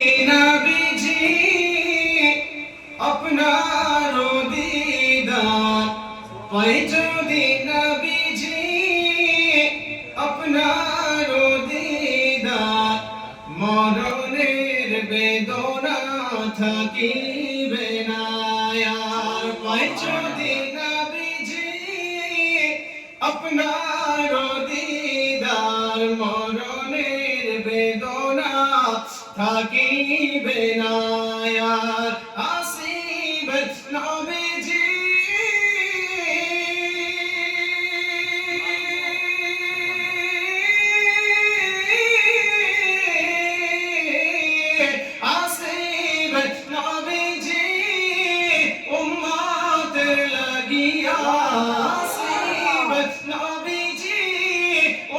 নবীজি আপনার দীদার পাই যদি নবীজি আপনার দীদার মরণের বেদনা থাকিবে না আর পাই যদি নবীজি আপনার দীদার মরণের বেদনা থাকিবে না আর আসিবে নবীজি আসিবে নবীজি উম্মতের লাগিয়া আসিবে নবীজি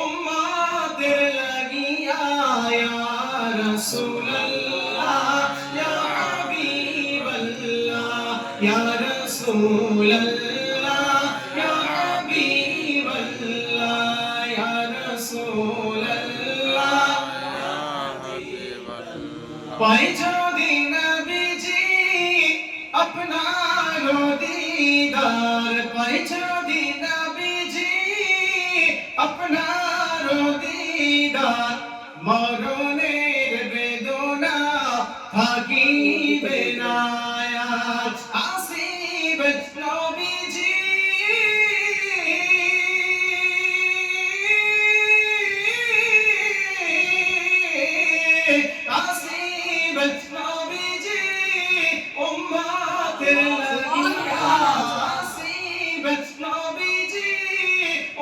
উম্মতের লাগিয়া ইয়া রাসূলুল্লাহ ইয়া হাবিবাল্লাহ ইয়া রাসূলুল্লাহ ইয়া হাবিবাল্লাহ ইয়া রাসূলুল্লাহ পাই যদি নবীজি আপনার দীদার পাই যদি নবীজি আপনার দীদার মরণের বেদনা থাকিবে না আর আসিবে নবীজি আসিবে নবীজি উম্মতের লাগিয়া আসিবে নবীজি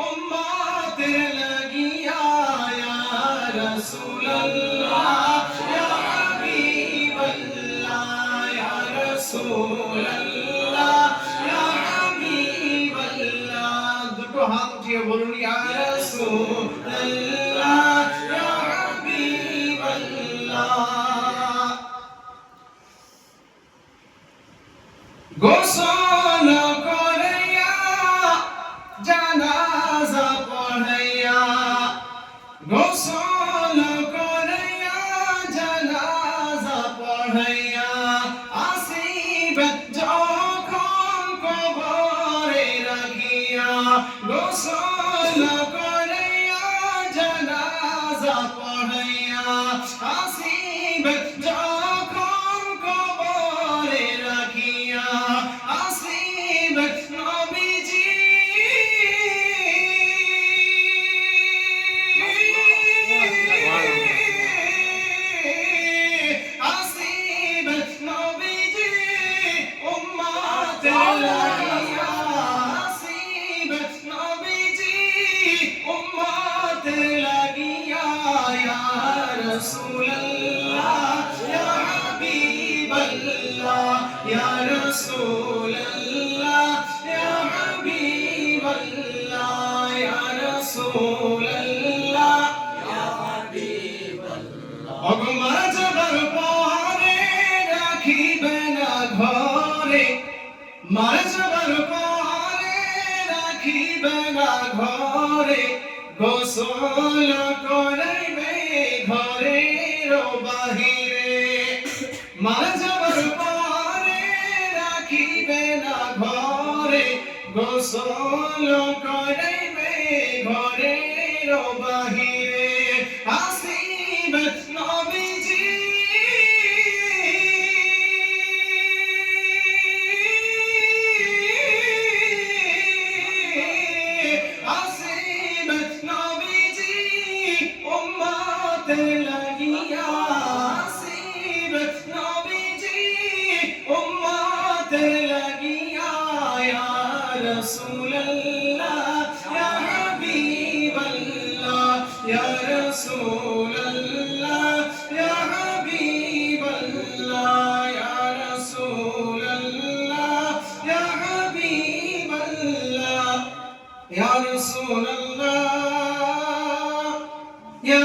উম্মতের লাগিয়া ইয়া রাসূলুল্লাহ ইয়া হাবিবাল্লাহ ইয়া রাসূলুল্লাহ ইয়া হাবিবাল্লাহ দুটো হাত উঠিয়ে বলুন ইয়া রাসূলুল্লাহ ইয়া হাবিবাল্লাহ গোসল করিয়া জানাজা পড়াইয়া গোসল করিয়া জানাজা পড়াইয়া আসিবে যখন কবরে রাখিয়া গোসল করিয়া জানাজা পড়াইয়া আসিবে যখন কবরে রাখিয়া আসিবে নবীজি আসিবে নবীজি উম্মতের লাগিয়া আসিবে নবীজি উম্মতের লাগিয়া ইয়া রাসূলুল্লাহ ইয়া হাবিবাল্লাহ ইয়া রাসূলুল্লাহ ইয়া হাবিবাল্লাহ ইয়া রাসূলুল্লাহ ইয়া হাবিবাল্লাহ ওগো মারা যাবার পরে রাখিবে না ঘরে মারা যাবার পরে রাখিবে না ঘরে গোসল করাইবে ঘরের বাহিরে মারা যাবার পরে রাখিবে না ঘরে গোসল করাইবে ঘরের বাহিরে আসিবে নবীজি আসিবে নবীজি উম্মতের লাগিয়া আসিবে নবীজি উম্মতের লাগিয়া ইয়া রাসূলুল্লাহ ইয়া হাবিবাল্লাহ ইয়া রাসূলুল্লাহ ইয়া হাবিবাল্লাহ ইয়া রাসূলুল্লাহ ইয়া হাবিবাল্লাহ ইয়া রাসূলুল্লাহ ইয়া